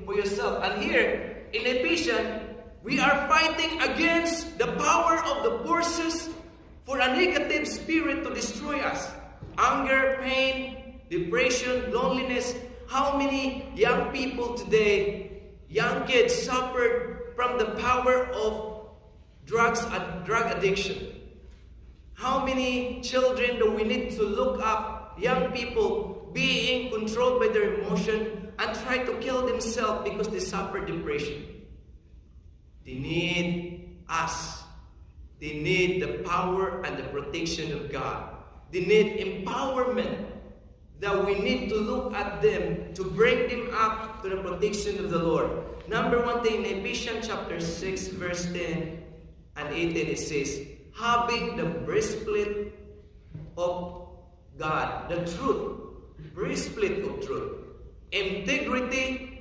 for yourself. And here in Ephesians, we are fighting against the power of the forces for a negative spirit to destroy us. Anger, pain, depression, loneliness. How many young people today, young kids, suffered from the power of drugs and drug addiction? How many children do we need to look up, young people being controlled by their emotion and try to kill themselves because they suffer depression? They need us. They need the power and the protection of God. They need empowerment, that we need to look at them to bring them up to the protection of the Lord. Number one thing, in Ephesians chapter 6, verse 10 and 18, it says, having the breastplate of God, the truth, breastplate of truth, integrity,